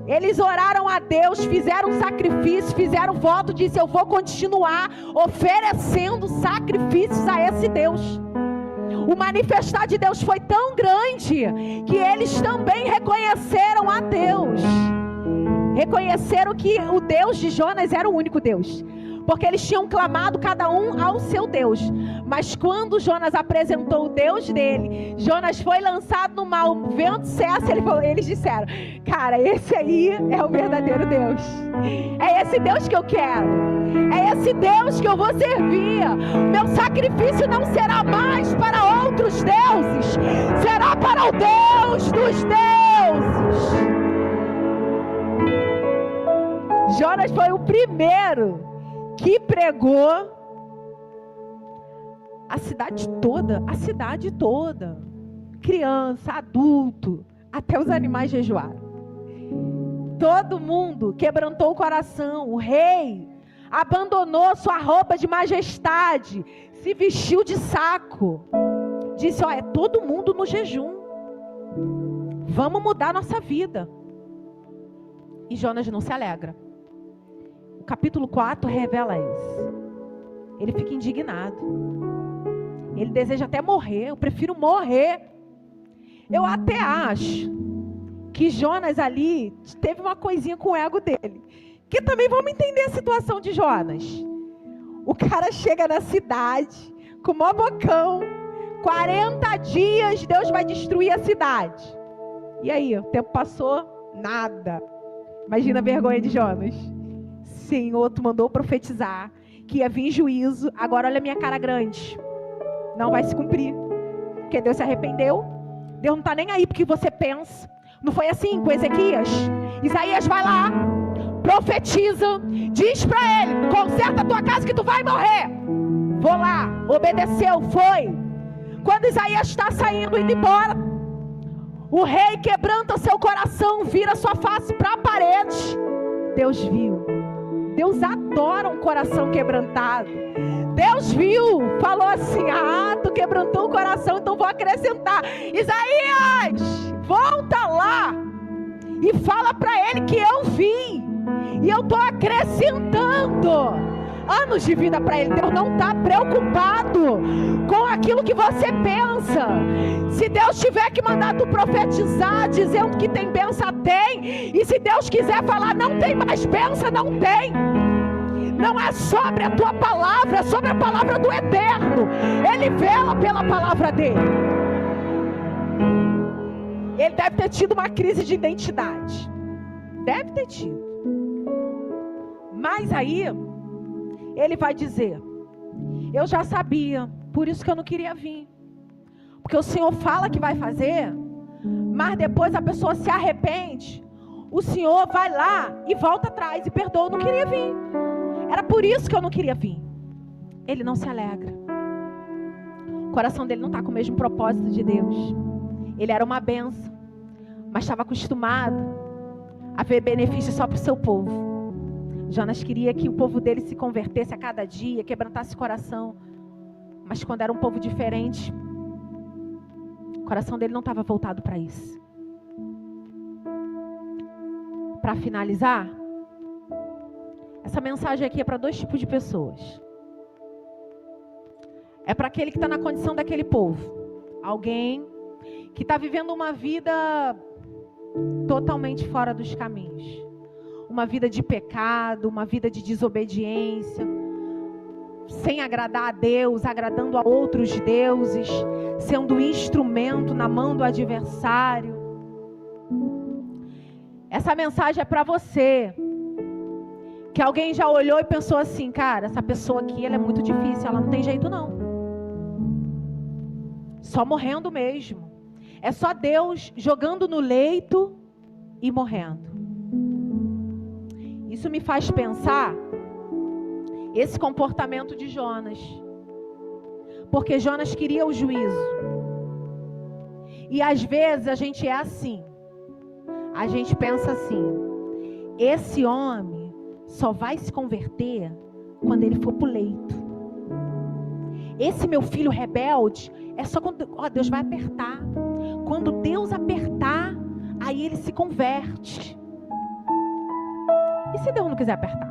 S2: Eles oraram a Deus, fizeram sacrifício, fizeram voto, disse, eu vou continuar oferecendo sacrifícios a esse Deus. O manifestar de Deus foi tão grande que eles também reconheceram a Deus. Reconheceram que o Deus de Jonas era o único Deus. porque eles tinham clamado cada um ao seu Deus. Mas quando Jonas apresentou o Deus dele, Jonas foi lançado no mar, o vento cessa, eles disseram: cara, esse aí é o verdadeiro Deus. É esse Deus que eu quero. É esse Deus que eu vou servir. Meu sacrifício não será mais para outros deuses, será para o Deus dos deuses. Jonas foi o primeiro que pregou a cidade toda, criança, adulto, até os animais jejuaram. Todo mundo quebrantou o coração. O rei abandonou sua roupa de majestade, se vestiu de saco, disse: ó, é todo mundo no jejum, vamos mudar nossa vida. E Jonas não se alegra. O capítulo 4 revela isso. Ele fica indignado. Ele deseja até morrer. Eu prefiro morrer. Eu até acho que Jonas ali teve uma coisinha com o ego dele. Que também vamos entender a situação de Jonas. O cara chega na cidade com o maior bocão. 40 dias Deus vai destruir a cidade. E aí, o tempo passou, nada. Imagina a vergonha de Jonas. Senhor, tu mandou profetizar que ia vir juízo. Agora olha a minha cara grande. Não vai se cumprir. Porque Deus se arrependeu. Deus não está nem aí porque você pensa. Não foi assim com Ezequias? Isaías vai lá, profetiza, diz para ele: conserta a tua casa que tu vai morrer. Vou lá, obedeceu, foi. Quando Isaías está saindo, indo embora, o rei quebranta seu coração, vira sua face para a parede. Deus viu. Deus adora um coração quebrantado. Deus viu, falou assim: ah, tu quebrantou o coração, então vou acrescentar. Isaías, volta lá e fala para ele que eu vim e eu estou acrescentando anos de vida para ele. Deus não está preocupado com aquilo que você pensa. Se Deus tiver que mandar tu profetizar dizendo que tem bênção, tem. E se Deus quiser falar não tem mais bênção, não tem. Não é sobre a tua palavra, é sobre a palavra do Eterno. Ele vela pela palavra dele. Ele deve ter tido uma crise de identidade. Deve ter tido. Mas aí ele vai dizer: eu já sabia, por isso que eu não queria vir. Porque o Senhor fala que vai fazer, mas depois a pessoa se arrepende. O Senhor vai lá e volta atrás e perdoa. Eu não queria vir. Era por isso que eu não queria vir. Ele não se alegra. O coração dele não está com o mesmo propósito de Deus. Ele era uma bênção, mas estava acostumado a ver benefícios só para o seu povo. Jonas queria que o povo dele se convertesse a cada dia, quebrantasse o coração. Mas quando era um povo diferente, o coração dele não estava voltado para isso. Para finalizar, essa mensagem aqui é para dois tipos de pessoas. É para aquele que está na condição daquele povo. Alguém que está vivendo uma vida totalmente fora dos caminhos. Uma vida de pecado, uma vida de desobediência, sem agradar a Deus, agradando a outros deuses, sendo instrumento na mão do adversário. Essa mensagem é para você, que alguém já olhou e pensou assim: cara, essa pessoa aqui, ela é muito difícil, ela não tem jeito não. Só morrendo mesmo. É só Deus jogando no leito e morrendo. Isso me faz pensar esse comportamento de Jonas. Porque Jonas queria o juízo. E às vezes a gente é assim. A gente pensa assim: esse homem só vai se converter quando ele for pro leito. Esse meu filho rebelde é só quando Deus vai apertar. Quando Deus apertar, aí ele se converte. E se Deus não quiser apertar?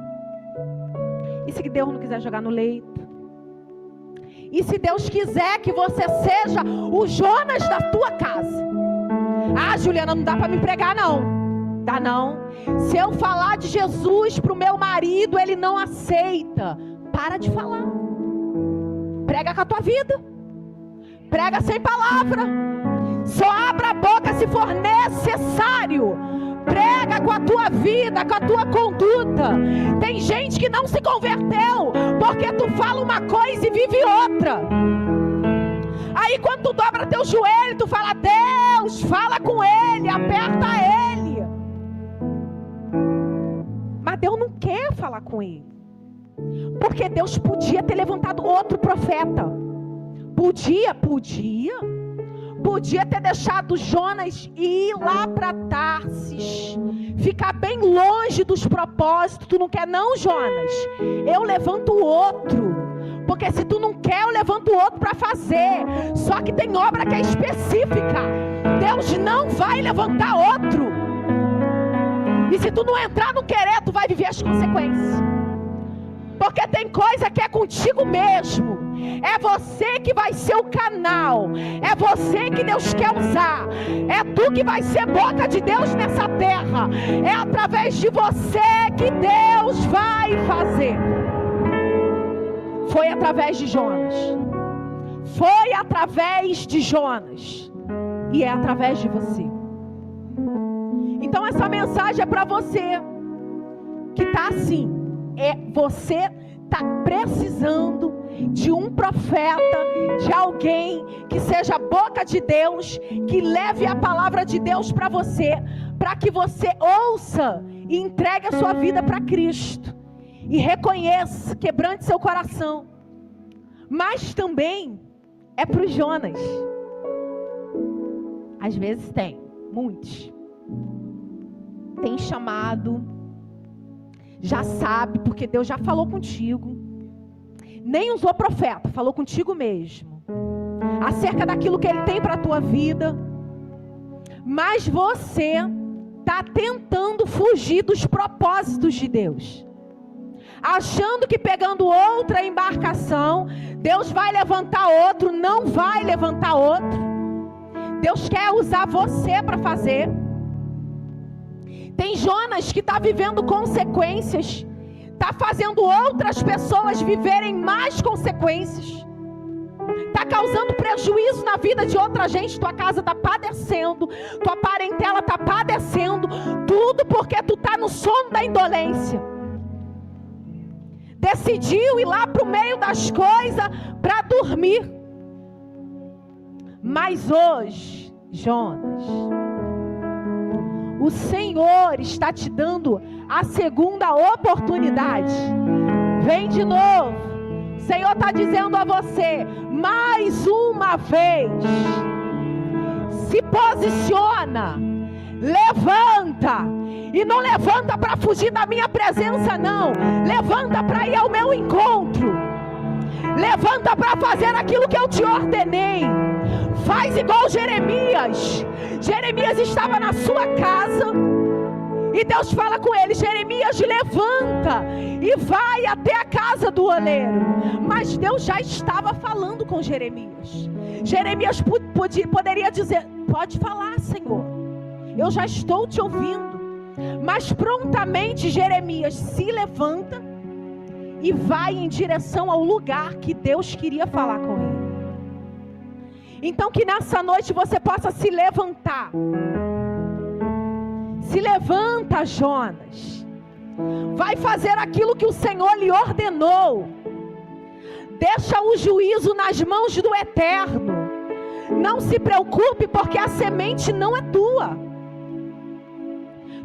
S2: E se Deus não quiser jogar no leito? E se Deus quiser que você seja o Jonas da tua casa? Ah, Juliana, não dá para me pregar não. Dá não. Se eu falar de Jesus para o meu marido, ele não aceita. Para de falar. Prega com a tua vida. Prega sem palavra. Só abra a boca se for necessário. Prega com a tua vida, com a tua conduta. Tem gente que não se converteu porque tu fala uma coisa e vive outra. Aí quando tu dobra teu joelho, tu fala: Deus, fala com ele, aperta ele. Mas Deus não quer falar com ele. Porque Deus podia ter levantado outro profeta. Podia ter deixado Jonas ir lá para Tarsis, ficar bem longe dos propósitos. Tu não quer não, Jonas? Eu levanto o outro. Porque se tu não quer, eu levanto o outro para fazer. Só que tem obra que é específica. Deus não vai levantar outro. E se tu não entrar no querer, tu vai viver as consequências. Porque tem coisa que é contigo mesmo. É você que vai ser o canal. É você que Deus quer usar. É tu que vai ser boca de Deus nessa terra. É através de você que Deus vai fazer. Foi através de Jonas. Foi através de Jonas. E é através de você. Então essa mensagem é para você que está assim. Você está precisando de um profeta, de alguém que seja a boca de Deus, que leve a palavra de Deus para você, para que você ouça e entregue a sua vida para Cristo e reconheça, quebrante seu coração. Mas também é para os Jonas. Às vezes tem, muitos tem chamado, já sabe, porque Deus já falou contigo. Nem usou profeta, falou contigo mesmo, acerca daquilo que Ele tem para a tua vida. Mas você está tentando fugir dos propósitos de Deus, achando que pegando outra embarcação, Deus vai levantar outro. Não vai levantar outro. Deus quer usar você para fazer. Tem Jonas que está vivendo consequências, está fazendo outras pessoas viverem mais consequências, está causando prejuízo na vida de outra gente. Tua casa está padecendo, tua parentela está padecendo, tudo porque tu está no sono da indolência. Decidiu ir lá para o meio das coisas para dormir. Mas hoje, Jonas, o Senhor está te dando a segunda oportunidade. Vem de novo. O Senhor está dizendo a você, mais uma vez, se posiciona, levanta. E não levanta para fugir da minha presença, não. Levanta para ir ao meu encontro. Levanta para fazer aquilo que eu te ordenei. Faz igual Jeremias. Jeremias estava na sua casa e Deus fala com ele: Jeremias, levanta e vai até a casa do oleiro. Mas Deus já estava falando com Jeremias. Jeremias poderia dizer: pode falar, Senhor, eu já estou te ouvindo. Mas prontamente Jeremias se levanta e vai em direção ao lugar que Deus queria falar com ele. Então que nessa noite você possa se levantar. Se levanta, Jonas. Vai fazer aquilo que o Senhor lhe ordenou. Deixa o juízo nas mãos do Eterno. Não se preocupe, porque a semente não é tua.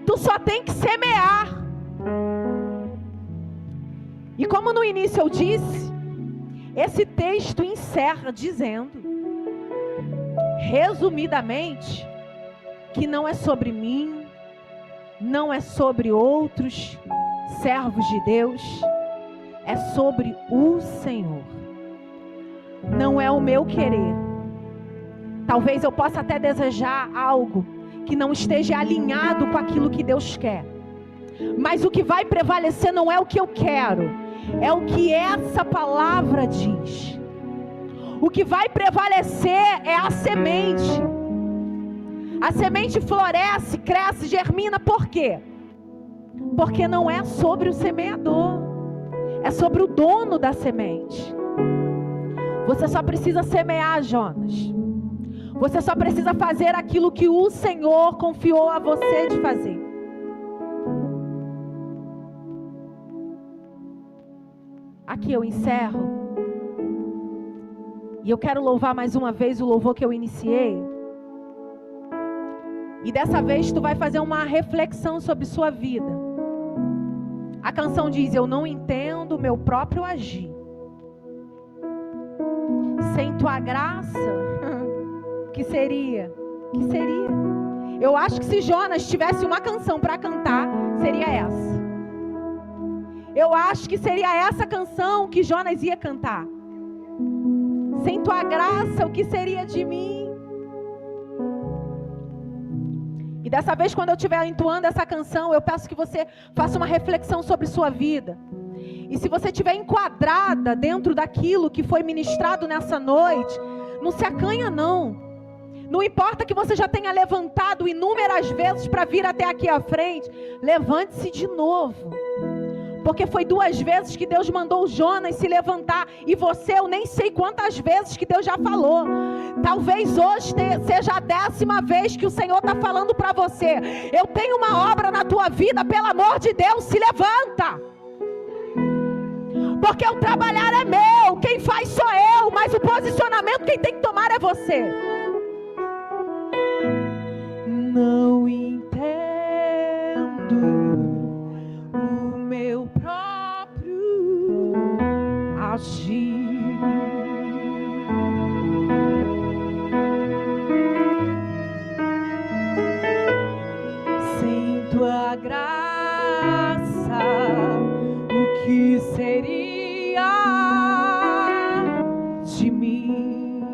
S2: Tu só tem que semear. E como no início eu disse, esse texto encerra dizendo, resumidamente, que não é sobre mim, não é sobre outros servos de Deus, é sobre o Senhor. Não é o meu querer. Talvez eu possa até desejar algo que não esteja alinhado com aquilo que Deus quer. Mas o que vai prevalecer não é o que eu quero, é o que essa palavra diz. O que vai prevalecer é a semente. A semente floresce, cresce, germina, por quê? Porque não é sobre o semeador, é sobre o dono da semente. Você só precisa semear, Jonas. Você só precisa fazer aquilo que o Senhor confiou a você de fazer. Aqui eu encerro. E eu quero louvar mais uma vez o louvor que eu iniciei. E dessa vez tu vai fazer uma reflexão sobre sua vida. A canção diz: eu não entendo o meu próprio agir. Sem tua graça, que seria? Que seria? Eu acho que se Jonas tivesse uma canção para cantar, seria essa. Eu acho que seria essa canção que Jonas ia cantar. Sem tua graça, o que seria de mim? E dessa vez, quando eu estiver entoando essa canção, eu peço que você faça uma reflexão sobre sua vida. E se você estiver enquadrada dentro daquilo que foi ministrado nessa noite, não se acanha não. Não importa que você já tenha levantado inúmeras vezes para vir até aqui à frente, levante-se de novo. Porque foi 2 vezes que Deus mandou Jonas se levantar. E você, eu nem sei quantas vezes que Deus já falou. Talvez hoje seja a 10ª vez que o Senhor está falando para você. Eu tenho uma obra na tua vida, pelo amor de Deus, se levanta. Porque o trabalhar é meu, quem faz sou eu, mas o posicionamento quem tem que tomar é você. Não entendo o meu próprio agir. Sem tua graça, o que seria de mim?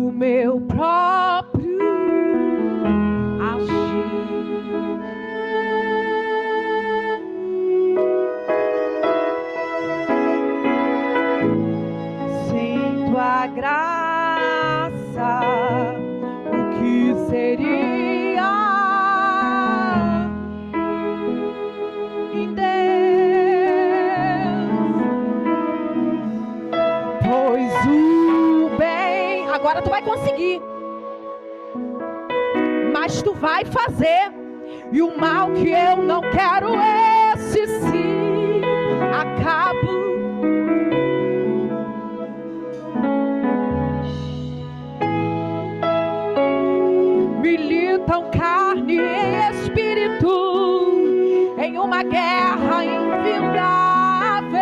S2: O meu próprio agir. Sem tua graça, o que seria em Deus? Pois o bem, agora tu vai conseguir, mas tu vai fazer, e o mal que eu não quero, esse se acabo. Militam carne e espírito em uma guerra infindável,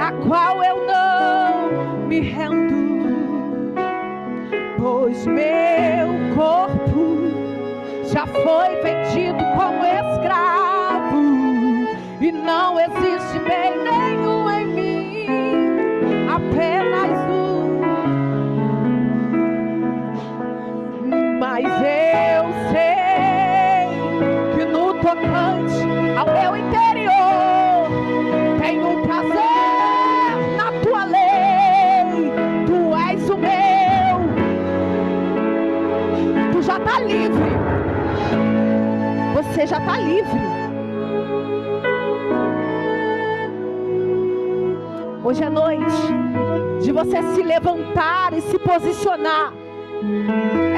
S2: a qual eu não me rendo, pois meu corpo já foi vendido como escravo, e não existe bem nenhum em mim, apenas mas eu sei que no tocante ao meu interior tenho prazer na tua lei. Tu és o meu, tu já está livre, você já está livre. Hoje é noite de você se levantar e se posicionar.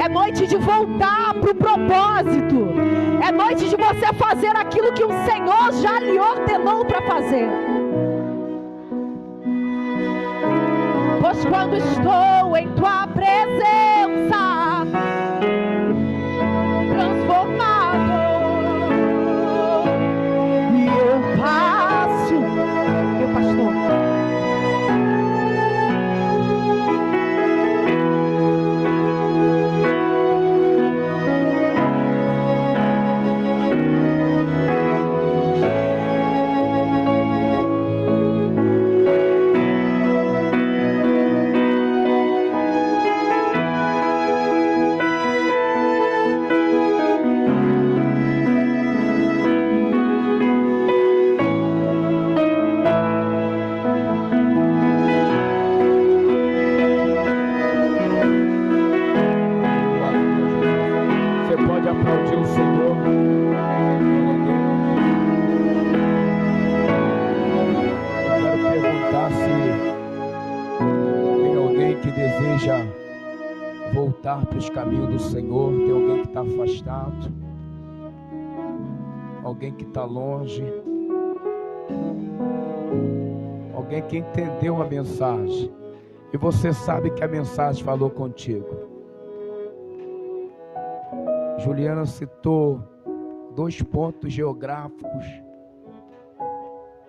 S2: É noite de voltar para o propósito. É noite de você fazer aquilo que o Senhor já lhe ordenou para fazer. Pois quando estou em tua presença, transformado, e eu passo, meu pastor,
S3: voltar para os caminhos do Senhor. Tem alguém que está afastado, alguém que está longe, alguém que entendeu a mensagem e você sabe que a mensagem falou contigo. Juliana citou 2 pontos geográficos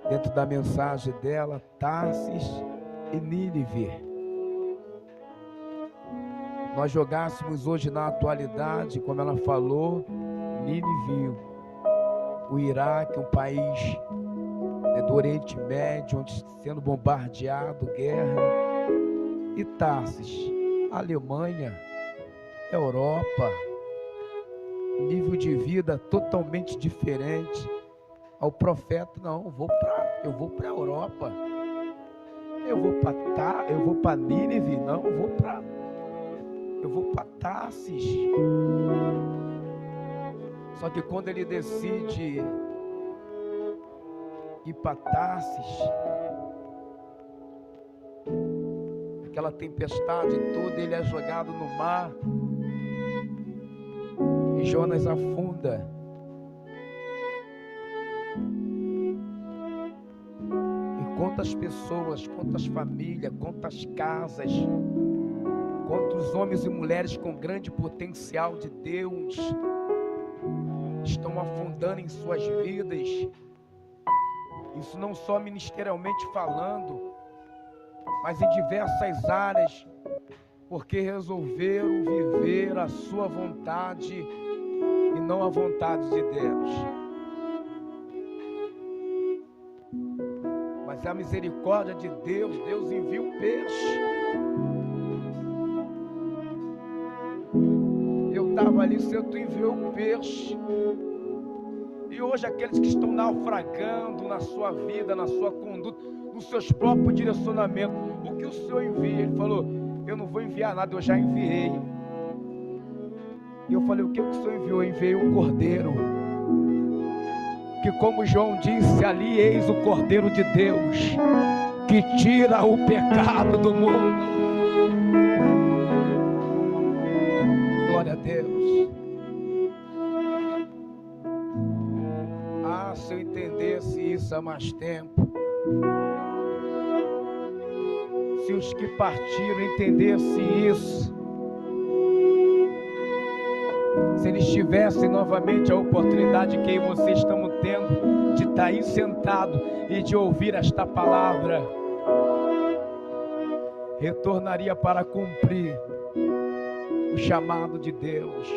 S3: dentro da mensagem dela: Tarsis e Nínive. Nós jogássemos hoje na atualidade, como ela falou, Nínive, o Iraque, um país do Oriente Médio, onde sendo bombardeado, guerra, e Tarsis, Alemanha, Europa, nível de vida totalmente diferente. Ao profeta: não, eu vou para a Europa, eu vou para Nínive, não, eu vou para Tarsis. Só que quando ele decide ir para Tarsis, aquela tempestade toda, ele é jogado no mar e Jonas afunda. E quantas pessoas, quantas famílias, quantas casas, quantos homens e mulheres com grande potencial de Deus estão afundando em suas vidas. Isso não só ministerialmente falando, mas em diversas áreas, porque resolveram viver a sua vontade e não a vontade de Deus. Mas a misericórdia de Deus, Deus envia o peixe. Eu estava ali, Senhor, tu enviou um peixe. E hoje aqueles que estão naufragando na sua vida, na sua conduta, nos seus próprios direcionamentos, o que o Senhor envia? Ele falou: eu não vou enviar nada, eu já enviei. E eu falei: o que o Senhor enviou? Eu enviei o Cordeiro, que, como João disse ali, eis o Cordeiro de Deus, que tira o pecado do mundo. Glória a Deus. Ah, se eu entendesse isso há mais tempo, se os que partiram entendessem isso, se eles tivessem novamente a oportunidade que vocês estão tendo de estar aí sentado e de ouvir esta palavra, retornaria para cumprir o chamado de Deus,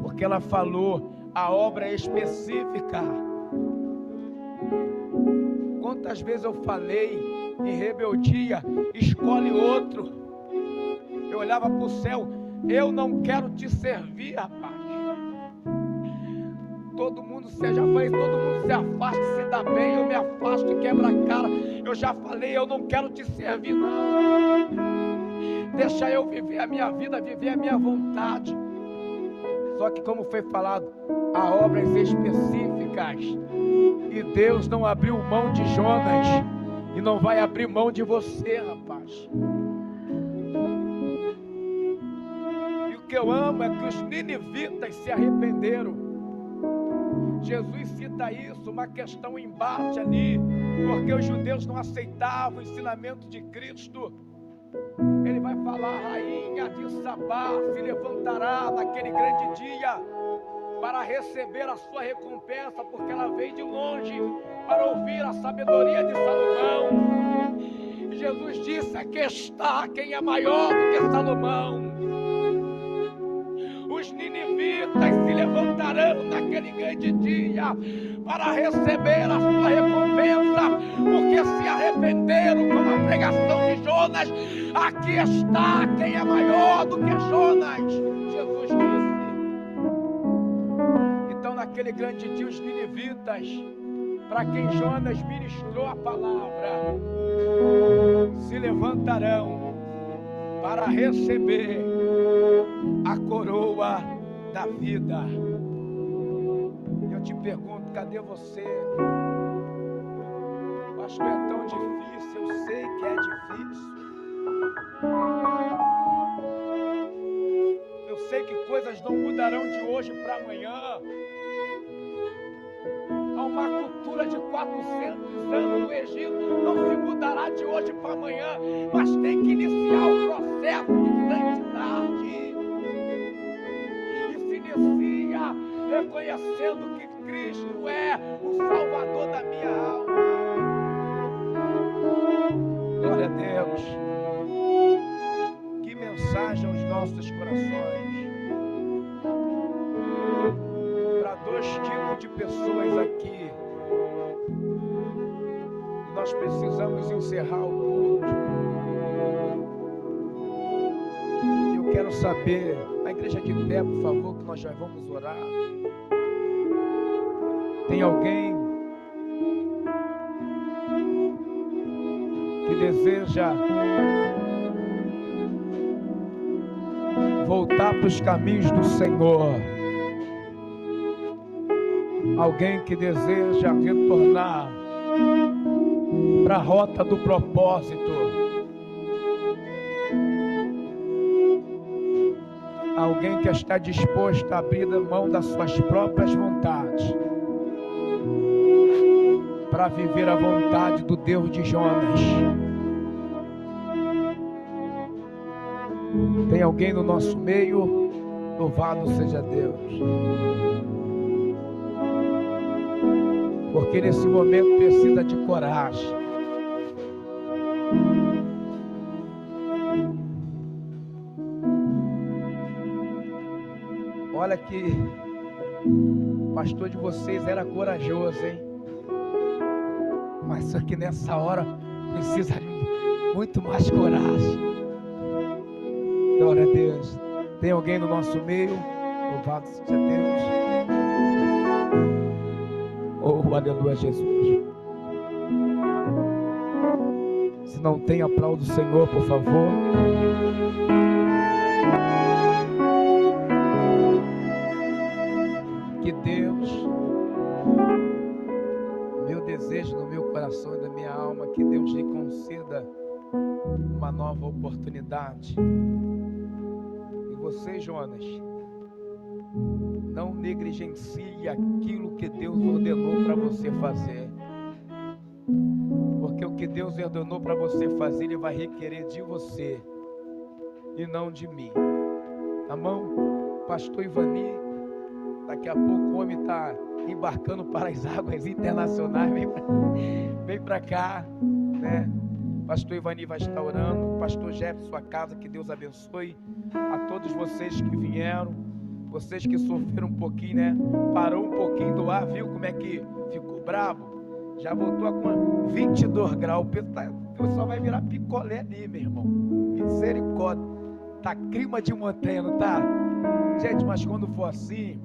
S3: porque ela falou a obra específica. Quantas vezes eu falei em rebeldia: escolhe outro. Eu olhava para o céu: eu não quero te servir, rapaz. Todo mundo seja feliz, todo mundo se afaste, se dá bem, eu me afasto e quebra a cara. Eu já falei: eu não quero te servir, não. Deixa eu viver a minha vida, viver a minha vontade. Só que, como foi falado, há obras específicas, e Deus não abriu mão de Jonas e não vai abrir mão de você, rapaz. E o que eu amo é que os ninivitas se arrependeram. Jesus cita isso, uma questão em embate ali, porque os judeus não aceitavam o ensinamento de Cristo. Ele vai falar: a rainha de Sabá se levantará naquele grande dia para receber a sua recompensa, porque ela veio de longe para ouvir a sabedoria de Salomão. E Jesus disse: aqui está quem é maior do que Salomão. Os ninivitas se levantarão naquele grande dia para receber a sua recompensa, porque se arrependeram com a pregação de Jonas. Aqui está quem é maior do que Jonas, Jesus disse. Então, naquele grande dia, os ninivitas, para quem Jonas ministrou a palavra, se levantarão para receber a coroa da vida. Eu te pergunto: cadê você? Pastor, é tão difícil. Eu sei que é difícil. sei que coisas não mudarão de hoje para amanhã. Há uma cultura de 400 anos no Egito, não se mudará de hoje para amanhã, mas tem que iniciar o processo de santidade. E se inicia reconhecendo que Cristo é o Salvador da minha alma. Glória a Deus. Que mensagem aos nossos corações. Para 2 tipos de pessoas aqui. Nós precisamos encerrar o culto. Eu quero saber, a igreja de pé, por favor, que nós já vamos orar. Tem alguém que deseja voltar para os caminhos do Senhor? Alguém que deseja retornar para a rota do propósito? Alguém que está disposto a abrir mão das suas próprias vontades para viver a vontade do Deus de Jonas? Tem alguém no nosso meio? Louvado seja Deus. Porque nesse momento precisa de coragem. Olha que o pastor de vocês era corajoso, hein? Mas só que nessa hora precisa de muito mais coragem. Glória a Deus. Tem alguém no nosso meio? Louvado seja Deus. Oh, aleluia, Jesus. Se não tem, aplaude o Senhor, por favor. Que Deus, meu desejo no meu coração e na minha alma, que Deus lhe conceda uma nova oportunidade. E você, Jonas, não negligencie aquilo que Deus ordenou para você fazer. Porque o que Deus ordenou para você fazer, Ele vai requerer de você e não de mim. Tá bom? Pastor Ivani, daqui a pouco o homem está embarcando para as águas internacionais. Vem para cá, né? Pastor Ivani vai estar orando. Pastor Jeff, sua casa, que Deus abençoe a todos vocês que vieram. Vocês que sofreram um pouquinho, né? Parou um pouquinho do ar, viu como é que ficou brabo? Já voltou a 22 graus. O pessoal vai virar picolé ali, meu irmão. Misericórdia. Tá clima de montanha, não tá? Gente, mas quando for assim,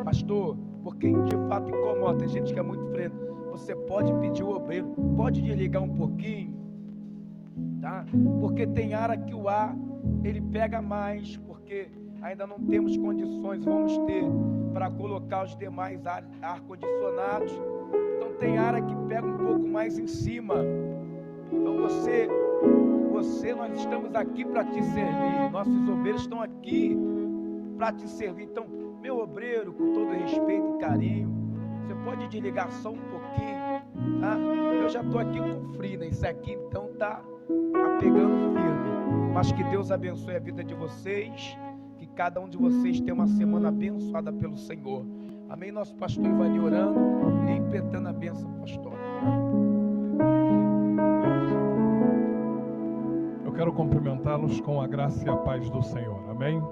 S3: pastor, porque de fato incomoda, tem gente que é muito frente. Você pode pedir o obreiro, pode desligar um pouquinho, tá? Porque tem área que o ar, ele pega mais, porque ainda não temos condições, vamos ter, para colocar os demais ar-condicionados. Então tem área que pega um pouco mais em cima. Então você, nós estamos aqui para te servir. Nossos obreiros estão aqui para te servir. Então, meu obreiro, com todo respeito e carinho, você pode desligar só um pouquinho, tá? Eu já estou aqui com frio, né? Isso aqui então tá pegando firme. Mas que Deus abençoe a vida de vocês. Que cada um de vocês tenha uma semana abençoada pelo Senhor. Amém? Nosso pastor Ivani orando e impetrando a bênção apostólica.
S4: Eu quero cumprimentá-los com a graça e a paz do Senhor. Amém?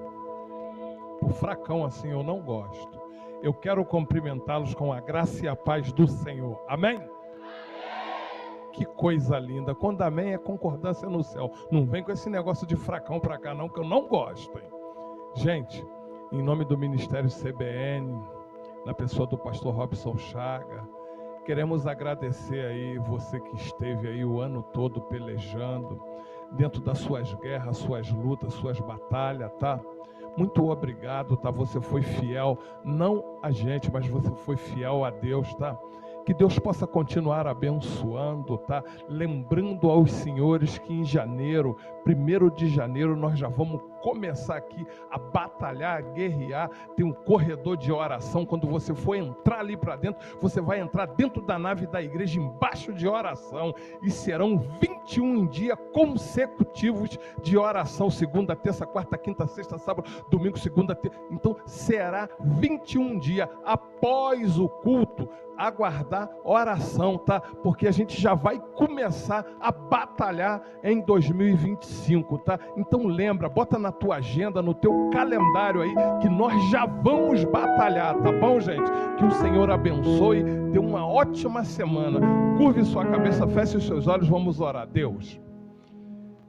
S4: Por fracão assim eu não gosto. Eu quero cumprimentá-los com a graça e a paz do Senhor. Amém? Que coisa linda. Quando amém é concordância no céu. Não vem com esse negócio de fracão pra cá não, que eu não gosto, hein? Gente, em nome do Ministério CBN, na pessoa do pastor Robson Chaga, queremos agradecer aí você que esteve aí o ano todo pelejando, dentro das suas guerras, suas lutas, suas batalhas, tá? Muito obrigado, tá? Você foi fiel, não a gente, mas você foi fiel a Deus, tá? Que Deus possa continuar abençoando, tá? Lembrando aos senhores que em janeiro, 1º de janeiro, nós já vamos começar aqui a batalhar, a guerrear. Tem um corredor de oração. Quando você for entrar ali para dentro, você vai entrar dentro da nave da igreja, embaixo de oração. E serão 21 dias consecutivos de oração. Segunda, terça, quarta, quinta, sexta, sábado, domingo, segunda, terça. Então será 21 dias após o culto. Aguardar oração, tá? Porque a gente já vai começar a batalhar em 2025, tá? Então lembra, bota na tua agenda, no teu calendário aí, que nós já vamos batalhar, tá bom, gente? Que o Senhor abençoe, dê uma ótima semana. Curve sua cabeça, feche os seus olhos, vamos orar. Deus,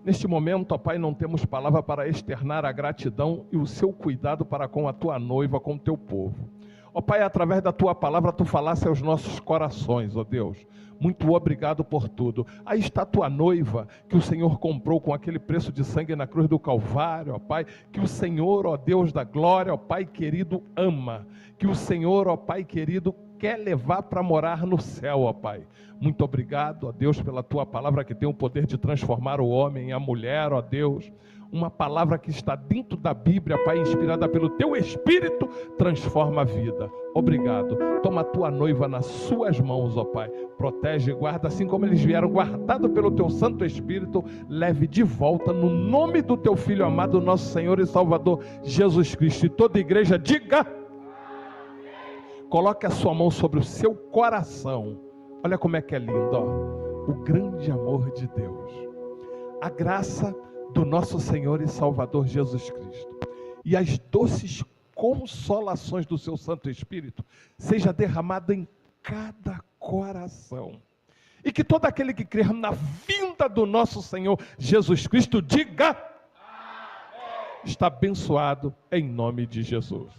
S4: neste momento, ó Pai, não temos palavra para externar a gratidão e o seu cuidado para com a tua noiva, com o teu povo. Ó Pai, através da tua palavra, tu falasse aos nossos corações, ó Deus. Muito obrigado por tudo. Aí está a tua noiva, que o Senhor comprou com aquele preço de sangue na cruz do Calvário, ó Pai. Que o Senhor, ó Deus da glória, ó Pai querido, ama. Que o Senhor, ó Pai querido, quer levar para morar no céu, ó Pai. Muito obrigado, ó Deus, pela tua palavra que tem o poder de transformar o homem e a mulher, ó Deus. Uma palavra que está dentro da Bíblia, Pai, inspirada pelo teu Espírito, transforma a vida. Obrigado. Toma a tua noiva nas suas mãos, ó Pai. Protege e guarda, assim como eles vieram guardado pelo teu Santo Espírito, leve de volta no nome do teu Filho amado, nosso Senhor e Salvador, Jesus Cristo. E toda a igreja diga: coloque a sua mão sobre o seu coração. Olha como é que é lindo, ó. O grande amor de Deus. A graça do nosso Senhor e Salvador Jesus Cristo e as doces consolações do seu Santo Espírito seja derramada em cada coração, e que todo aquele que crer na vinda do nosso Senhor Jesus Cristo diga: está abençoado em nome de Jesus.